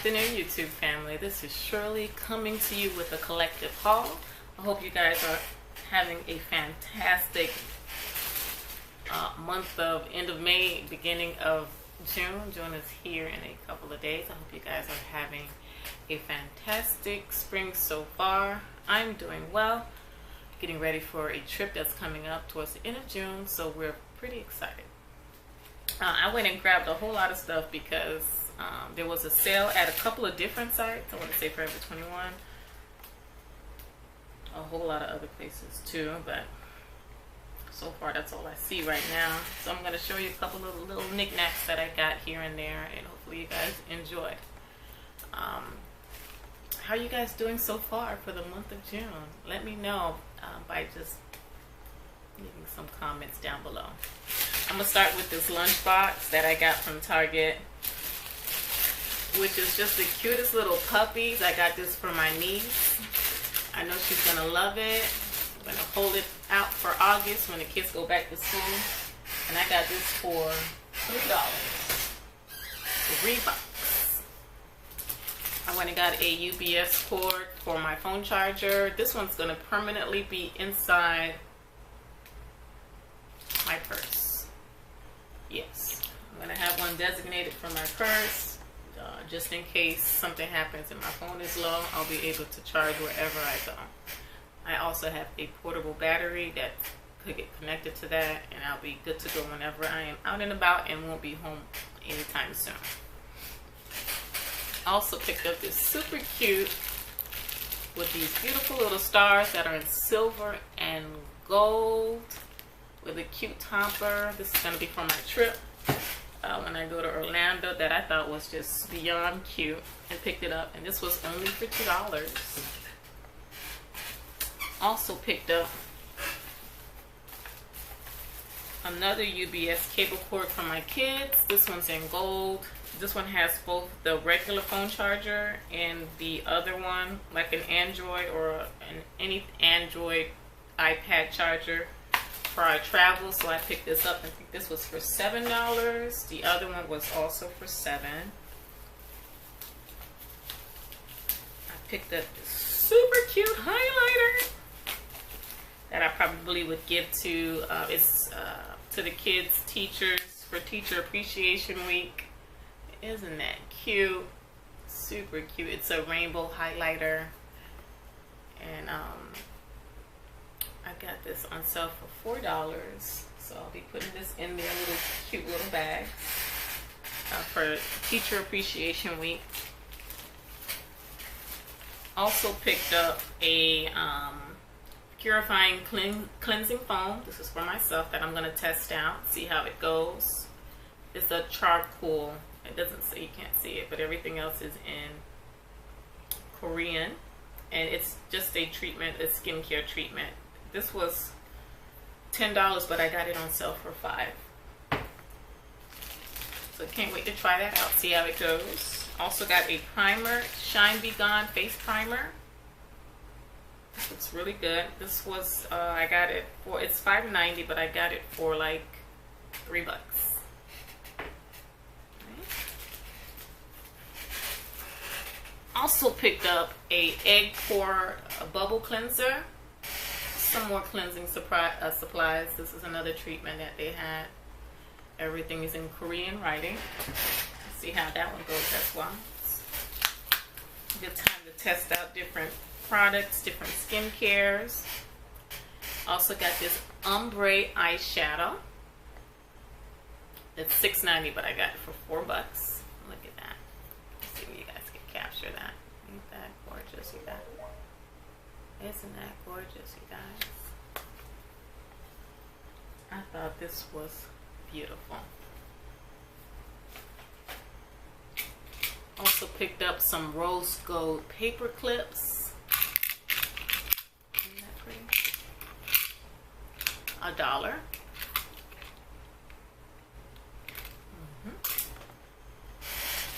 afternoon, YouTube family. This is Shirley coming to you with a collective haul. I hope you guys are having a fantastic month of end of May, beginning of June. June is here in a couple of days. I hope you guys are having a fantastic spring so far. I'm doing well. Getting ready for a trip that's coming up towards the end of June, so we're pretty excited. I went and grabbed a whole lot of stuff because there was a sale at a couple of different sites. I want to say Forever 21, a whole lot of other places too, but so far that's all I see right now. So I'm going to show you a couple of little knickknacks that I got here and there, and hopefully you guys enjoyed. How are you guys doing so far for the month of June? Let me know by just leaving some comments down below. I'm going to start with this lunchbox that I got from Target, which is just the cutest little puppies. I got this for my niece. I know she's going to love it. I'm going to hold it out for August when the kids go back to school. And I got this for $3. $3. I went and got a UPS cord for my phone charger. This one's going to permanently be inside my purse. Yes, I'm going to have one designated for my purse. Just in case something happens and my phone is low, I'll be able to charge wherever I go. I also have a portable battery that could get connected to that, and I'll be good to go whenever I am out and about and won't be home anytime soon. Also picked up this super cute with these beautiful little stars that are in silver and gold with a cute topper. This is going to be for my trip when I go to Orlando, that I thought was just beyond cute, and picked it up, and this was only for $2. Also picked up another UPS cable cord for my kids. This one's in gold. This one has both the regular phone charger and the other one, like an Android or any Android iPad charger for our travel. So I picked this up. I think this was for $7. The other one was also for $7. I picked up this super cute highlighter that I probably would give to to the kids' teachers for Teacher Appreciation Week. Isn't that cute? Super cute. It's a rainbow highlighter, and I got this on sale for $4, so I'll be putting this in their little cute little bags for Teacher Appreciation Week. Also picked up a purifying cleansing foam. This is for myself that I'm going to test out, see how it goes. It's a charcoal. It doesn't say, you can't see it, but everything else is in Korean, and it's just a treatment, a skincare treatment. This was $10, but I got it on sale for $5. So can't wait to try that out, see how it goes. Also got a primer, Shine Be Gone face primer. This looks really good. This was I got it for, it's $5.90, but I got it for like $3. Also picked up a egg pour bubble cleanser. Some more cleansing supplies. This is another treatment that they had. Everything is in Korean writing. Let's see how that one goes as well. Good time to test out different products, different skincares. Also got this ombre eyeshadow. It's $6.90, but I got it for $4. Look at that. Let's see if you guys can capture that. Ain't that gorgeous, you guys? Isn't that gorgeous, you guys? I thought this was beautiful. Also picked up some rose gold paper clips. Isn't that pretty? $1.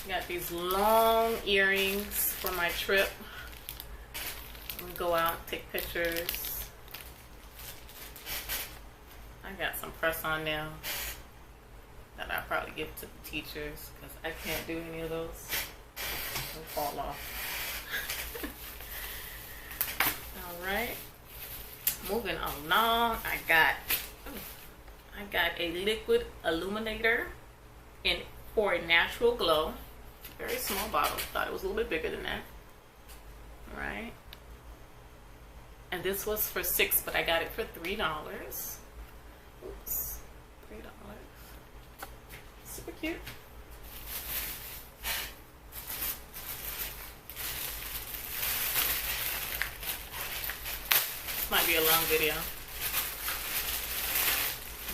Got these long earrings for my trip. We go out, take pictures. I got some press-on nails that I'll probably give to the teachers because I can't do any of those. It'll fall off. All right. Moving along, I got a liquid illuminator for a natural glow. Very small bottle. Thought it was a little bit bigger than that. All right. And this was for $6, but I got it for $3. Oops, $3. Super cute. This might be a long video.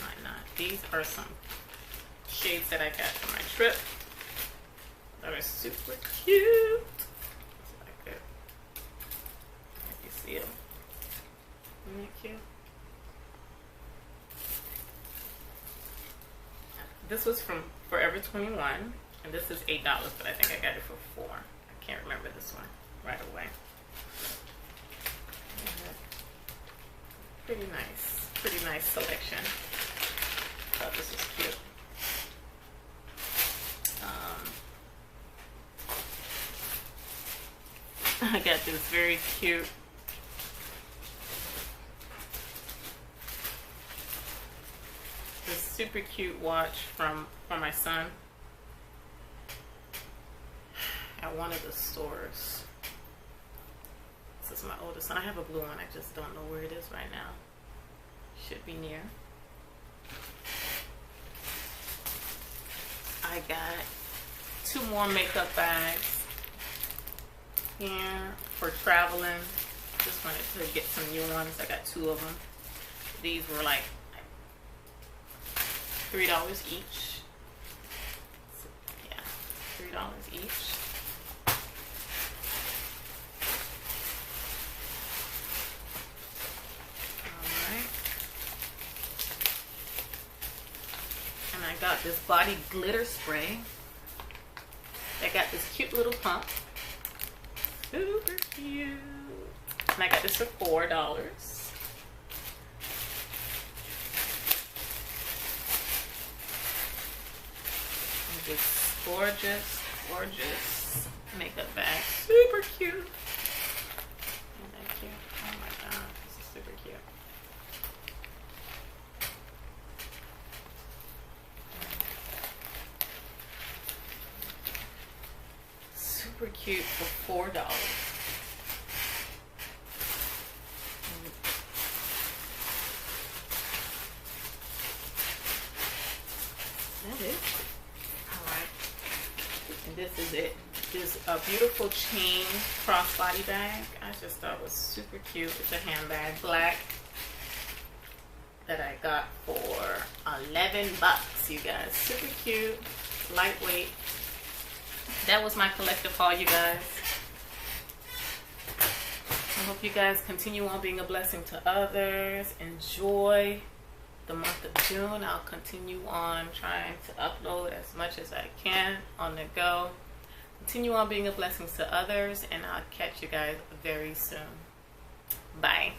Might not. These are some shades that I got for my trip. That are super cute. Like it. If you see them. Isn't that cute? This was from Forever 21, and this is $8, but I think I got it for $4. I can't remember this one right away. Pretty nice selection. Thought this was cute. I got this very cute super cute watch from my son at one of the stores. This is my oldest son. I have a blue one. I just don't know where it is right now. Should be near. I got 2 more makeup bags here for traveling. Just wanted to get some new ones. I got 2 of them. These were like $3 each. So, yeah, $3 each. Alright. And I got this body glitter spray. I got this cute little pump. Super cute. And I got this for $4. This gorgeous makeup bag. Super cute. Isn't that cute? Oh my god, this is super cute. Super cute for $4. Is that it? And this is it. This a beautiful chain crossbody bag. I just thought it was super cute. It's a handbag, black, that I got for $11, you guys. Super cute, lightweight. That was my collective haul, you guys. I hope you guys continue on being a blessing to others. Enjoy the month of June. I'll continue on trying to upload as much as I can on the go. Continue on being a blessing to others, and I'll catch you guys very soon. Bye.